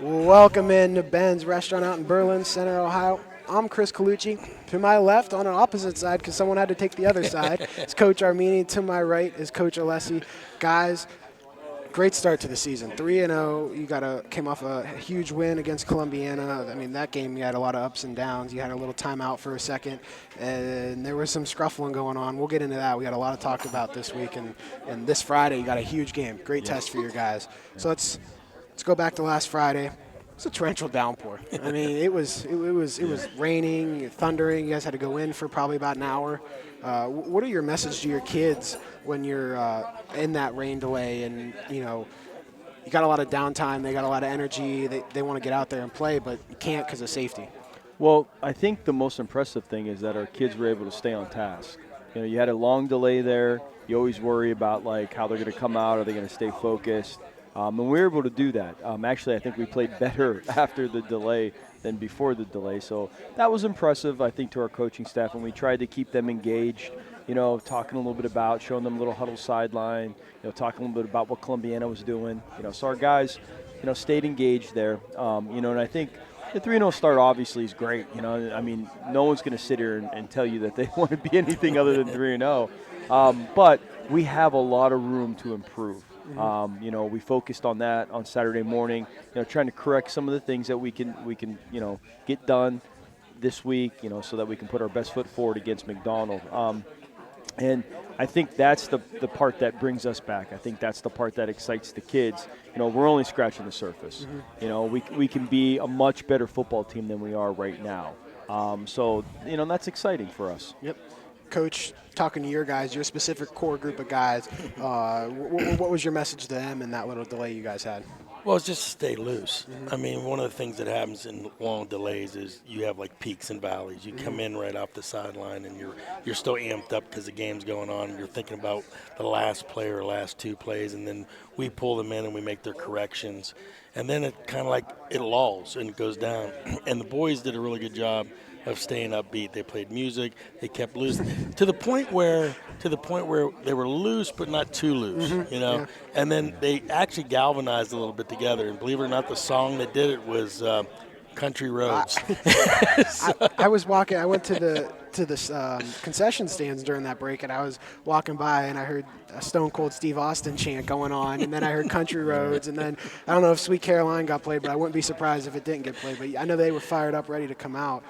Welcome in to Ben's Restaurant out in Berlin Center, Ohio. I'm Chris Colucci. To my left, on an opposite side, because someone had to take the other side, is Coach Armini. To my right is Coach Alessi. Guys, great start to the season. 3-0. You came off a huge win against Columbiana. I mean, that game you had a lot of ups and downs. You had a little timeout for a second, and there was some scruffling going on. We'll get into that. We got a lot to talk about this week, and this Friday you got a huge game. Great test for your guys. So let's go back to last Friday. It was a torrential downpour. I mean, it was raining, thundering. You guys had to go in for probably about an hour. What are your message to your kids when you're in that rain delay and, you got a lot of downtime, they got a lot of energy, they want to get out there and play, but you can't because of safety? Well, I think the most impressive thing is that our kids were able to stay on task. You had a long delay there. You always worry about, how they're going to come out. Are they going to stay focused? And we were able to do that. Actually, I think we played better after the delay than before the delay. So that was impressive, I think, to our coaching staff. And we tried to keep them engaged, talking a little bit about, showing them a little huddle sideline, talking a little bit about what Columbiana was doing. So our guys, stayed engaged there. And I think the 3-0 start obviously is great. I mean, no one's going to sit here and tell you that they want to be anything other than 3-0. But we have a lot of room to improve. We focused on that on Saturday morning, trying to correct some of the things that we can get done this week, so that we can put our best foot forward against McDonald. And I think that's the part that brings us back. I think that's the part that excites the kids. We're only scratching the surface. We can be a much better football team than we are right now. So that's exciting for us. Yep. Coach, talking to your guys, your specific core group of guys, what was your message to them in that little delay you guys had? Well, it's just to stay loose. I mean, one of the things that happens in long delays is you have peaks and valleys. You come in right off the sideline and you're still amped up because the game's going on and you're thinking about the last play or last two plays, and then we pull them in and we make their corrections. And then it kind of it lulls and it goes down. And the boys did a really good job of staying upbeat. They played music. They kept loose to the point where they were loose but not too loose, Yeah. And then they actually galvanized a little bit together. And believe it or not, the song that did it was Country Roads. I was walking. I went to the concession stands during that break, and I was walking by, and I heard a Stone Cold Steve Austin chant going on, and then I heard Country Roads, and then I don't know if Sweet Caroline got played, but I wouldn't be surprised if it didn't get played. But I know they were fired up, ready to come out.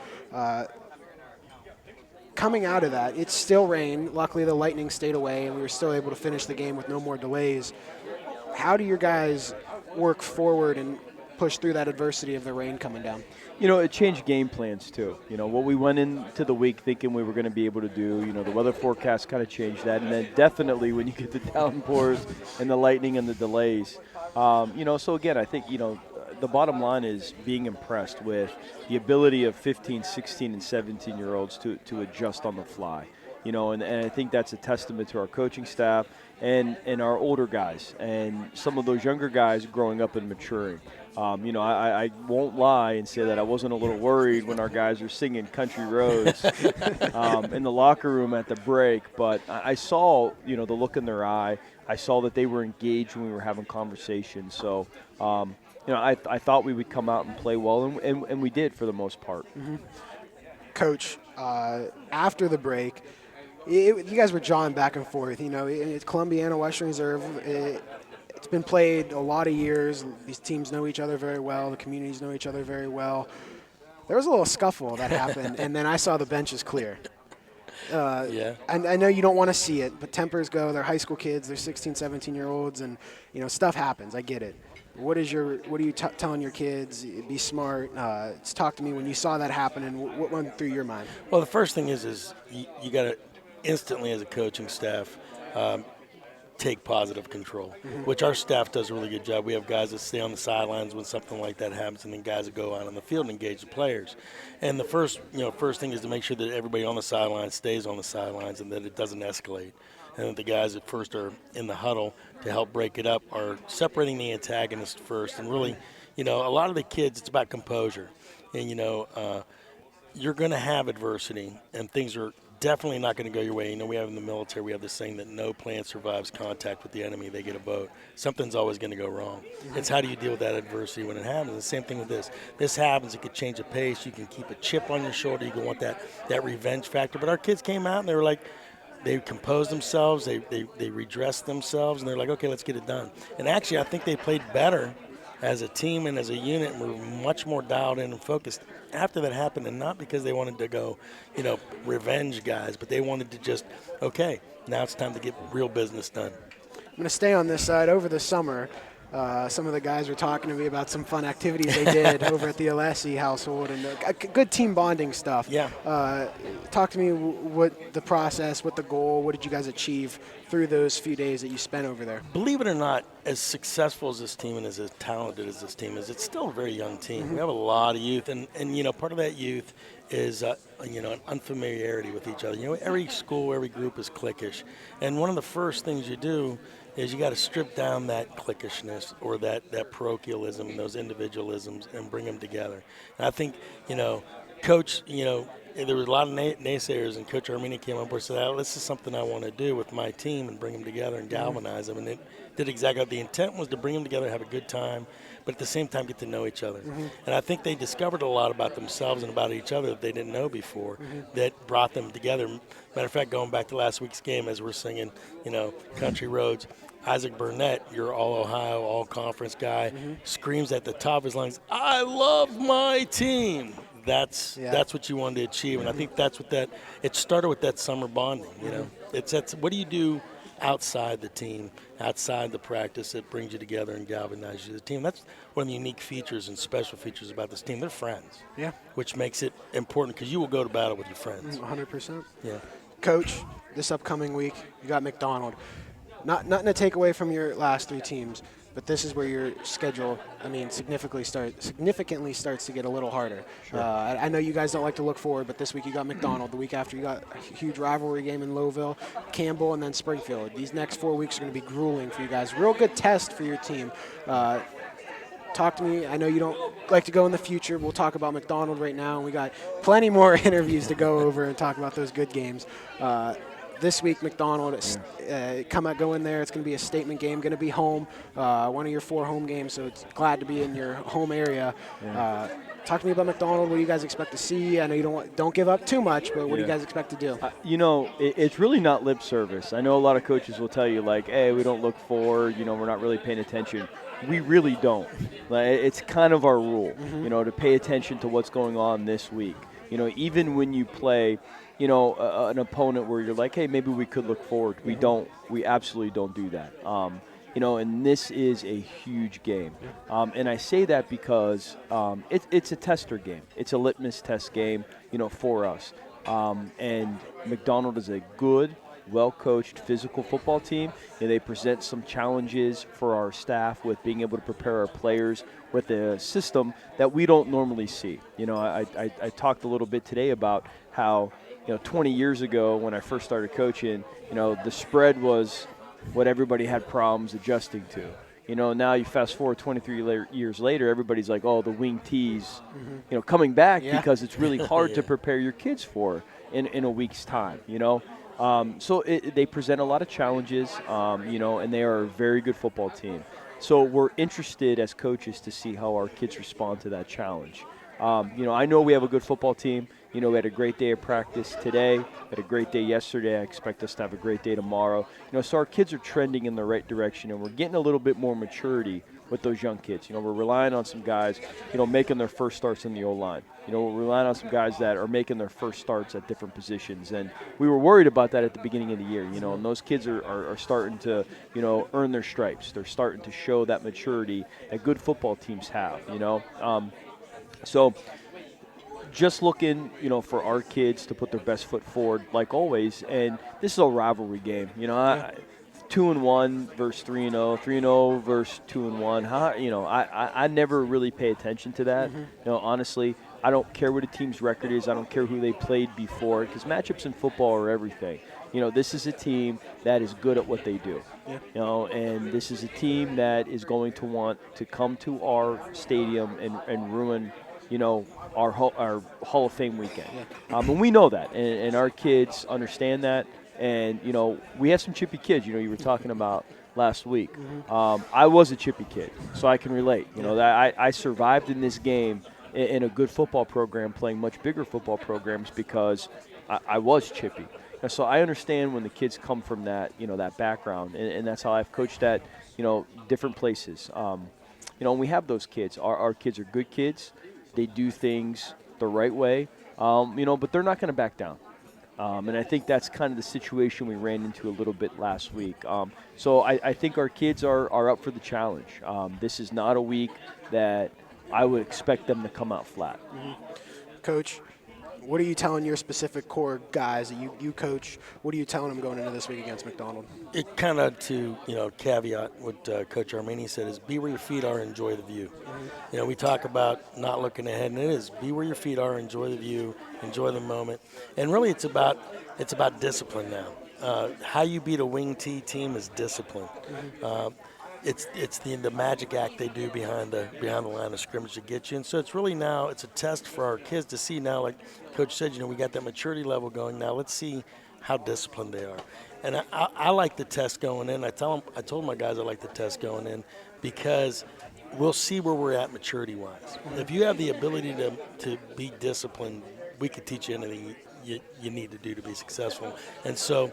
Coming out of that, it still rained. Luckily, the lightning stayed away, and we were still able to finish the game with no more delays. How do your guys work forward and push through that adversity of the rain coming down? It changed game plans too. What we went into the week thinking we were going to be able to do, the weather forecast kind of changed that. And then definitely when you get the downpours and the lightning and the delays, so again, I think, the bottom line is being impressed with the ability of 15, 16, and 17-year-olds to adjust on the fly. And I think that's a testament to our coaching staff and our older guys and some of those younger guys growing up and maturing. I won't lie and say that I wasn't a little worried when our guys were singing Country Roads in the locker room at the break, but I saw, the look in their eye. I saw that they were engaged when we were having conversations. So, I thought we would come out and play well, and we did for the most part. Coach, after the break, you guys were jawing back and forth. It's Columbiana Western Reserve. It's been played a lot of years. These teams know each other very well. The communities know each other very well. There was a little scuffle that happened, and then I saw the benches clear. Yeah. I know you don't want to see it, but tempers go. They're high school kids. They're 16, 17-year-olds, and stuff happens. I get it. What are you telling your kids? Be smart. Talk to me when you saw that happen, and what went through your mind? Well, the first thing is you got to instantly, as a coaching staff, take positive control, which our staff does a really good job. We have guys that stay on the sidelines when something like that happens, and then guys that go out on the field and engage the players. And the first thing is to make sure that everybody on the sidelines stays on the sidelines and that it doesn't escalate. And that the guys that first are in the huddle to help break it up are separating the antagonist first. And really, a lot of the kids, it's about composure. And, you're going to have adversity, and things are definitely not going to go your way. You know, we have in the military, we have this saying that no plan survives contact with the enemy. They get a vote. Something's always going to go wrong. It's how do you deal with that adversity when it happens. The same thing with this. This happens. It could change the pace. You can keep a chip on your shoulder. You can want that revenge factor. But our kids came out and they were like, they composed themselves. They redressed themselves. And they're like, okay, let's get it done. And actually, I think they played better as a team and as a unit, and were much more dialed in and focused after that happened, and not because they wanted to go, you know, revenge guys, but they wanted to just, okay, now it's time to get real business done. I'm going to stay on this side. Over the summer, some of the guys were talking to me about some fun activities they did over at the Alessi household, and good team bonding stuff. Yeah. Talk to me what the process, what the goal, what did you guys achieve through those few days that you spent over there? Believe it or not, as successful as this team and as talented as this team is, it's still a very young team. We have a lot of youth, and you know, part of that youth is you know, an unfamiliarity with each other. You know, every school, every group is cliquish, and one of the first things you do is you got to strip down that cliquishness or that parochialism, those individualisms, and bring them together. And I think, you know, Coach, you know, there was a lot of naysayers, and Coach Armini came up and said, oh, this is something I want to do with my team and bring them together and galvanize them. And it did exactly what the intent was, to bring them together, have a good time, but at the same time get to know each other. And I think they discovered a lot about themselves and about each other that they didn't know before that brought them together. Matter of fact, going back to last week's game, as we're singing, you know, Country Roads, Isaac Burnett, your all-Ohio, all-conference guy, screams at the top of his lungs, I love my team. That's what you wanted to achieve, and I think that's what it started with that summer bonding, you know. That's what do you do outside the team, outside the practice that brings you together and galvanizes you as a team. That's one of the unique features and special features about this team. They're friends, which makes it important because you will go to battle with your friends. 100%. Yeah. Coach, this upcoming week, you got McDonald. Nothing to take away from your last three teams, but this is where your schedule, I mean, significantly starts to get a little harder. Sure. I know you guys don't like to look forward, but this week you got McDonald. The week after you got a huge rivalry game in Lowville, Campbell, and then Springfield. These next 4 weeks are going to be grueling for you guys. Real good test for your team. Talk to me. I know you don't like to go in the future. We'll talk about McDonald right now. We got plenty more interviews to go over and talk about those good games. This week, McDonald, go in there. It's going to be a statement game. Going to be home, one of your 4 home games. So it's glad to be in your home area. Talk to me about McDonald. What do you guys expect to see? I know you don't give up too much, but what do you guys expect to do? You know, it's really not lip service. I know a lot of coaches will tell you like, "Hey, we don't look forward. You know, we're not really paying attention." We really don't. Like, it's kind of our rule, you know, to pay attention to what's going on this week. You know, even when you play, you know, an opponent where you're like, hey, maybe we could look forward. We don't. We absolutely don't do that. You know, and this is a huge game. And I say that because it's a tester game. It's a litmus test game, you know, for us. And McDonald is a good, well-coached physical football team, and they present some challenges for our staff with being able to prepare our players with a system that we don't normally see. You know, I talked a little bit today about how, you know, 20 years ago when I first started coaching, you know, the spread was what everybody had problems adjusting to. You know, now you fast forward 23 years later, everybody's like, oh, the wing tees, you know, coming back because it's really hard to prepare your kids for in a week's time, you know. So they present a lot of challenges, you know, and they are a very good football team. So we're interested as coaches to see how our kids respond to that challenge. You know, I know we have a good football team. You know, we had a great day of practice today, had a great day yesterday. I expect us to have a great day tomorrow. You know, so our kids are trending in the right direction, and we're getting a little bit more maturity with those young kids. You know, we're relying on some guys, you know, making their first starts in the O-line. You know, we're relying on some guys that are making their first starts at different positions. And we were worried about that at the beginning of the year, you know, and those kids are starting to, you know, earn their stripes. They're starting to show that maturity that good football teams have, you know. So just looking, you know, for our kids to put their best foot forward, like always. And this is a rivalry game, you know. 2-1 versus 3-0, 3-0 versus 2-1. You know, I never really pay attention to that. You know, honestly, I don't care what a team's record is. I don't care who they played before, because matchups in football are everything. You know, this is a team that is good at what they do. You know, and this is a team that is going to want to come to our stadium and ruin, our Hall of Fame weekend. And we know that, and our kids understand that. And, we have some chippy kids, you were talking about last week. I was a chippy kid, so I can relate. That I survived in this game in a good football program, playing much bigger football programs because I was chippy. And so I understand when the kids come from that, that background, and that's how I've coached at, different places. And we have those kids. Our kids are good kids. They do things the right way, but they're not going to back down. And I think that's kind of the situation we ran into a little bit last week. So I think our kids are up for the challenge. This is not a week that I would expect them to come out flat. Coach, what are you telling your specific core guys that you coach? What are you telling them going into this week against McDonald? It kind of to caveat what Coach Armini said is be where your feet are, enjoy the view. We talk about not looking ahead, and it is be where your feet are, enjoy the view, enjoy the moment, and really it's about discipline now. How you beat a wing T team is discipline. It's the magic act they do behind the line of scrimmage to get you. And so it's really now it's a test for our kids to see now, like Coach said, we got that maturity level going. Now let's see how disciplined they are. And I like the test going in. I told my guys I like the test going in because we'll see where we're at maturity-wise. If you have the ability to be disciplined, we could teach you anything you need to do to be successful. And so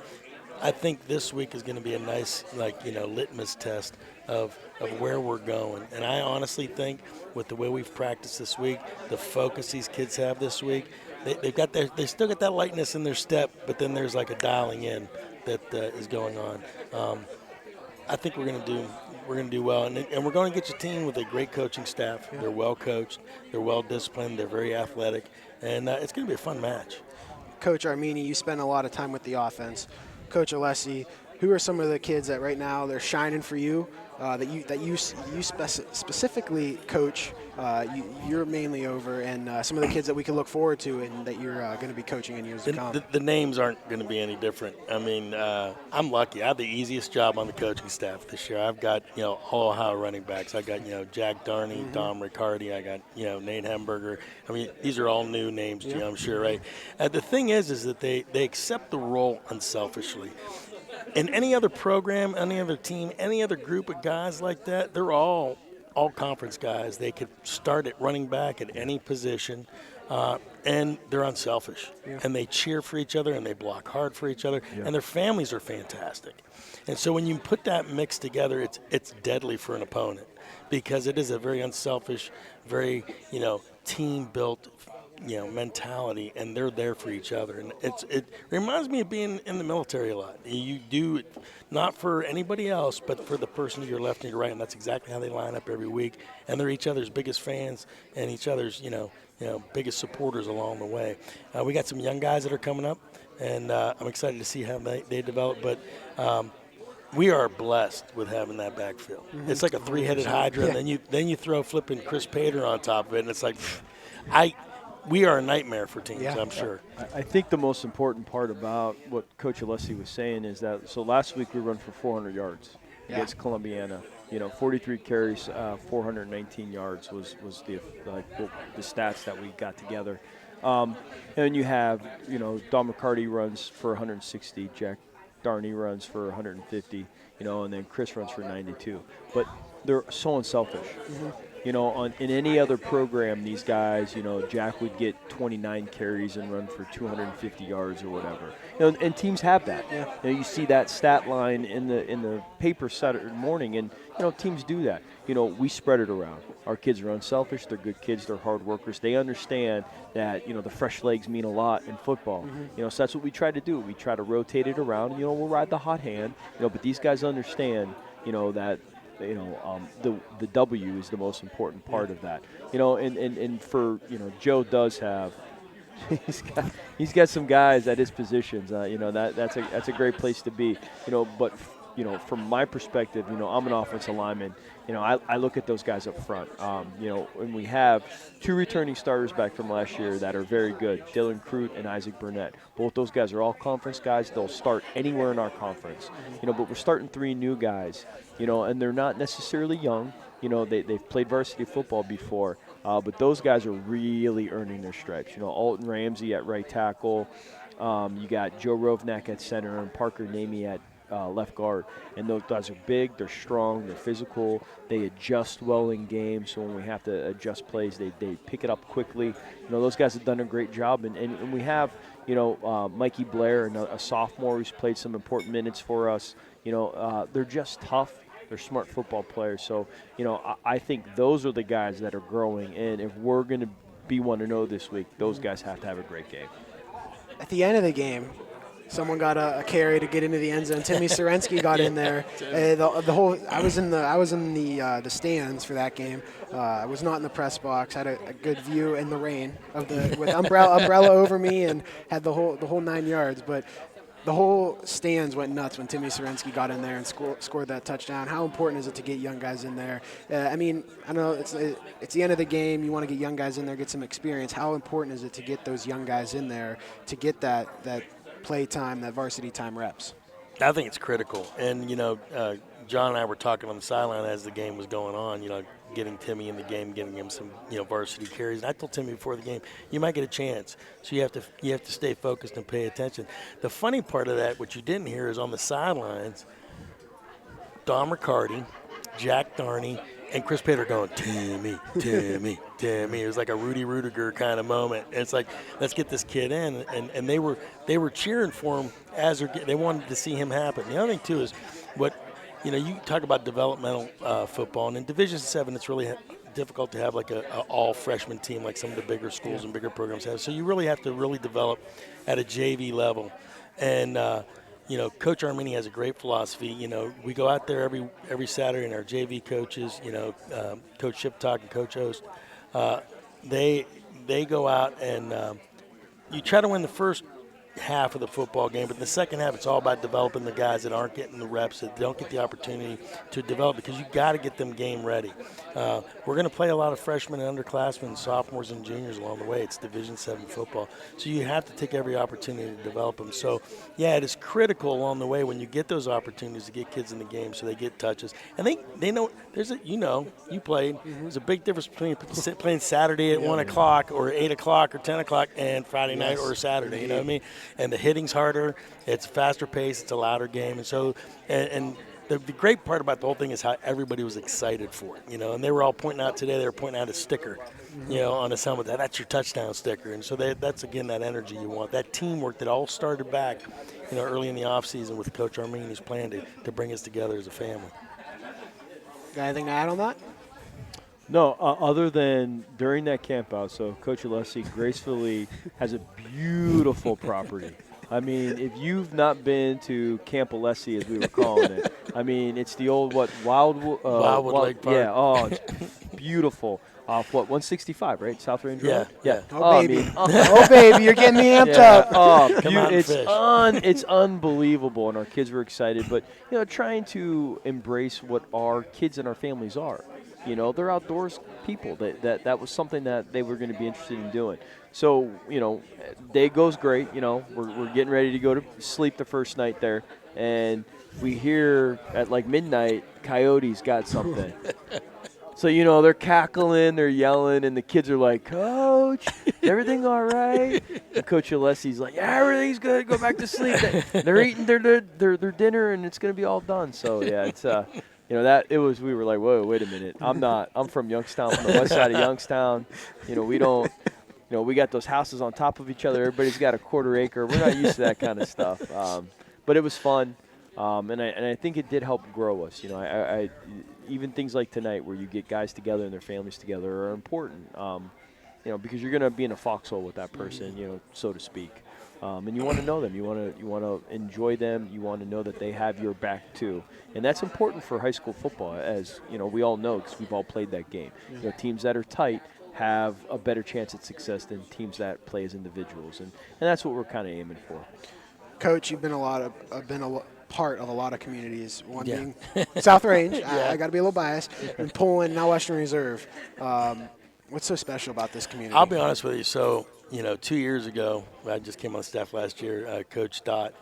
I think this week is going to be a nice, litmus test of where we're going. And I honestly think with the way we've practiced this week, the focus these kids have this week, they still got that lightness in their step, but then there's like a dialing in that is going on. I think we're going to do well, and we're going to get your team with a great coaching staff. Yeah. They're well coached, they're well disciplined, they're very athletic, and it's going to be a fun match. Coach Armini, you spend a lot of time with the offense. Coach Alessi, who are some of the kids that right now they're shining for you, that you specifically coach, you're mainly over, and some of the kids that we can look forward to and that you're going to be coaching in years to come? The names aren't going to be any different. I mean, I'm lucky. I have the easiest job on the coaching staff this year. I've got, all Ohio running backs. I got, Jack Darney, Dom Riccardi. I got, Nate Hemberger. I mean, these are all new names to you, I'm sure, right? The thing is that they accept the role unselfishly. In any other program, any other team, any other group of guys like that, they're all conference guys. They could start at running back at any position, and they're unselfish. Yeah. And they cheer for each other, and they block hard for each other, and their families are fantastic. And so when you put that mix together, it's deadly for an opponent because it is a very unselfish, very team-built mentality, and they're there for each other. And it reminds me of being in the military a lot. You do it not for anybody else, but for the person to your left and your right, and that's exactly how they line up every week. And they're each other's biggest fans and each other's, biggest supporters along the way. We got some young guys that are coming up, and I'm excited to see how they develop. But we are blessed with having that backfield. Mm-hmm. It's like a three-headed hydra, and then you throw flipping Chris Pater on top of it, and it's like we are a nightmare for teams, I'm sure. I think the most important part about what Coach Alessi was saying is that, so last week we run for 400 yards against Columbiana. 43 carries, 419 yards was the stats that we got together. And you have, Dom McCarty runs for 160, Jack Darney runs for 150, and then Chris runs for 92. But they're so unselfish. Mm-hmm. In any other program, these guys, Jack would get 29 carries and run for 250 yards or whatever. And teams have that. Yeah. You see that stat line in the paper Saturday morning, and teams do that. We spread it around. Our kids are unselfish. They're good kids. They're hard workers. They understand that the fresh legs mean a lot in football. Mm-hmm. So that's what we try to do. We try to rotate it around. We'll ride the hot hand. But these guys understand. That. The W is the most important part of that. And for Joe does have he's got some guys at his positions. That's a great place to be. But from my perspective, I'm an offensive lineman. I look at those guys up front. And we have two returning starters back from last year that are very good, Dylan Crute and Isaac Burnett. Both those guys are all conference guys. They'll start anywhere in our conference. But we're starting three new guys, and they're not necessarily young. they've played varsity football before, but those guys are really earning their stripes. Alton Ramsey at right tackle. You got Joe Rovnak at center and Parker Namey at left guard. And those guys are big, they're strong, they're physical, they adjust well in games. So when we have to adjust plays, they pick it up quickly. Those guys have done a great job. And we have, Mikey Blair, a sophomore who's played some important minutes for us. They're just tough. They're smart football players. So, I think those are the guys that are growing. And if we're going to be 1-0 this week, those guys have to have a great game. At the end of the game, someone got a carry to get into the end zone. Timmy Sorensky got in there. I was in the stands for that game. I was not in the press box. Had a good view in the rain with umbrella over me and had the whole 9 yards. But the whole stands went nuts when Timmy Sorensky got in there and scored that touchdown. How important is it to get young guys in there? I know it's the end of the game. You want to get young guys in there, get some experience. How important is it to get those young guys in there to get that play time, that varsity time reps? I think it's critical. And, John and I were talking on the sideline as the game was going on, getting Timmy in the game, getting him some, varsity carries. And I told Timmy before the game, you might get a chance. So you have to stay focused and pay attention. The funny part of that, what you didn't hear, is on the sidelines, Don Riccardi, Jack Darney, and Chris Pater going, Timmy, Timmy, Timmy. It was like a Rudy Rudiger kind of moment. And it's like, let's get this kid in. And they were cheering for him as they wanted to see him happen. The other thing, too, is you talk about developmental football. And in Division VII, it's really difficult to have like a all-freshman team like some of the bigger schools and bigger programs have. So you really have to really develop at a JV level. And Coach Armini has a great philosophy. We go out there every Saturday, and our JV coaches, Coach Shiptalk and Coach Host, they go out and you try to win the first half of the football game, but in the second half, it's all about developing the guys that aren't getting the reps, that don't get the opportunity to develop, because you got to get them game ready. We're going to play a lot of freshmen and underclassmen, sophomores and juniors along the way. It's Division VII football, so you have to take every opportunity to develop them. So, yeah, it is critical along the way when you get those opportunities to get kids in the game so they get touches. And they know you played. There's a big difference between playing Saturday at 1 o'clock or 8 o'clock or 10 o'clock and Friday night or Saturday. You know what I mean? And the hitting's harder, it's faster pace, it's a louder game. And so, and the great part about the whole thing is how everybody was excited for it, and they were all pointing out today, they were pointing out a sticker, on his helmet, that's your touchdown sticker. And so that's, again, that energy you want, that teamwork that all started back, early in the offseason with Coach Armini's plan to bring us together as a family. Got anything to add on that? No, other than during that camp out, so Coach Alessi gracefully has a beautiful property. I mean, if you've not been to Camp Alessi, as we were calling it, it's the old, Wildwood Lake Park. Yeah, it's beautiful. Off 165, right? South Range Road? Yeah. Oh, baby. Oh, baby, you're getting me amped up. Come out and fish. It's unbelievable, and our kids were excited. But, trying to embrace what our kids and our families are. They're outdoors people. That was something that they were going to be interested in doing. So, day goes great. We're getting ready to go to sleep the first night there, and we hear at like midnight, Coyotes got something. So, they're cackling, they're yelling, and the kids are like, Coach, is everything all right? And Coach Alessi's like, yeah, everything's good. Go back to sleep. They're eating their dinner, and it's going to be all done. So, yeah, it's we were like, whoa, wait a minute. I'm from Youngstown, from the west side of Youngstown. We don't, we got those houses on top of each other. Everybody's got a quarter acre. We're not used to that kind of stuff. But it was fun. And I think it did help grow us. I even things like tonight where you get guys together and their families together are important. Because you're going to be in a foxhole with that person, so to speak. And you want to know them. You want to enjoy them. You want to know that they have your back too. And that's important for high school football, as we all know, because we've all played that game. Teams that are tight have a better chance at success than teams that play as individuals, and that's what we're kind of aiming for. Coach, you've been part of a lot of communities. One being South Range. I got to be a little biased. And Poland, now Western Reserve. What's so special about this community? I'll be honest with you. So, 2 years ago, I just came on staff last year. Coach Stott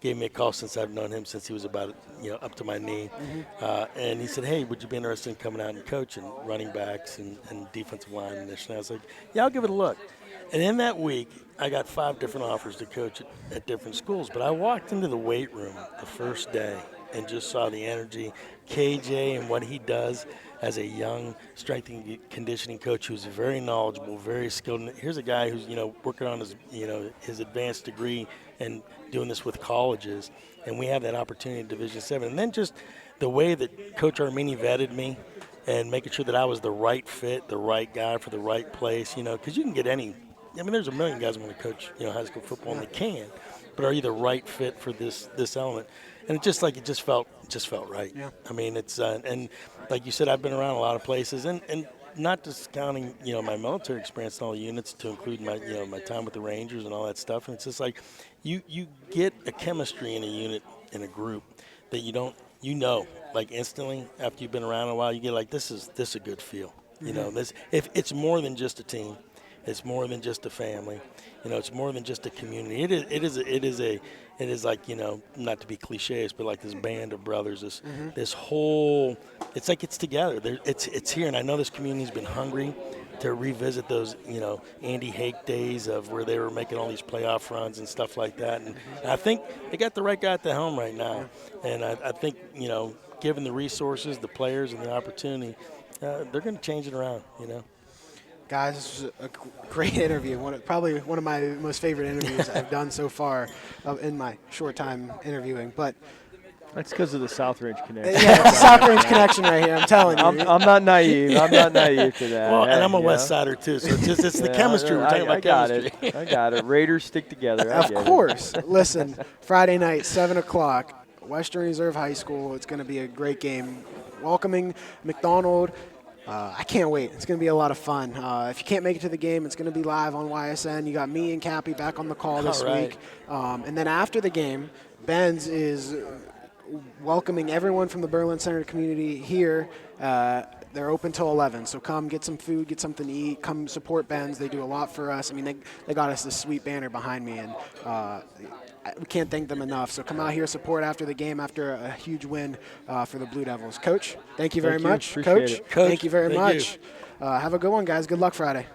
gave me a call since I've known him since he was about, up to my knee. And he said, hey, would you be interested in coming out and coaching running backs and defensive line initially? I was like, yeah, I'll give it a look. And in that week, I got 5 different offers to coach at different schools. But I walked into the weight room the first day and just saw the energy, KJ and what he does as a young strength and conditioning coach who's very knowledgeable, very skilled. Here's a guy who's, working on his advanced degree and doing this with colleges. And we have that opportunity in Division VII. And then just the way that Coach Armini vetted me and making sure that I was the right fit, the right guy for the right place, because you can get any – there's a million guys who want to coach, high school football, and they can. But are you the right fit for this element? And it just felt right. Yeah. It's and like you said, I've been around a lot of places, and not discounting my military experience and all the units, to include my my time with the Rangers and all that stuff. And it's just like you get a chemistry in a unit, in a group, that you don't like instantly after you've been around a while. You get like this is a good feel. This if it's more than just a team. It's more than just a family, it's more than just a community. It is like, not to be cliches, but like this band of brothers, this whole, it's like it's together. It's here, and I know this community's been hungry to revisit those, Andy Hake days of where they were making all these playoff runs and stuff like that. And I think they got the right guy at the helm right now. And I think, given the resources, the players, and the opportunity, they're going to change it around, Guys, this was a great interview. Probably one of my most favorite interviews I've done so far in my short time interviewing. But that's because of the South Range connection. Yeah, it's the South Range connection right here. I'm telling you. I'm not naive. I'm not naive to that. Well, and I'm a West Sider too, so it's the chemistry. We're talking about chemistry. I got it. Raiders stick together. Of course. Listen, Friday night, 7 o'clock, Western Reserve High School. It's going to be a great game. Welcoming McDonald. I can't wait. It's going to be a lot of fun. If you can't make it to the game, it's going to be live on YSN. You got me and Cappy back on the call this week. And then after the game, Ben's is welcoming everyone from the Berlin Center community here. They're open till 11, so come get some food, get something to eat, come support Ben's. They do a lot for us. They got us this sweet banner behind me, and we can't thank them enough. So come out here, support after the game, after a huge win for the Blue Devils. Coach, thank you very much. Coach, thank you very much. Have a good one, guys. Good luck Friday.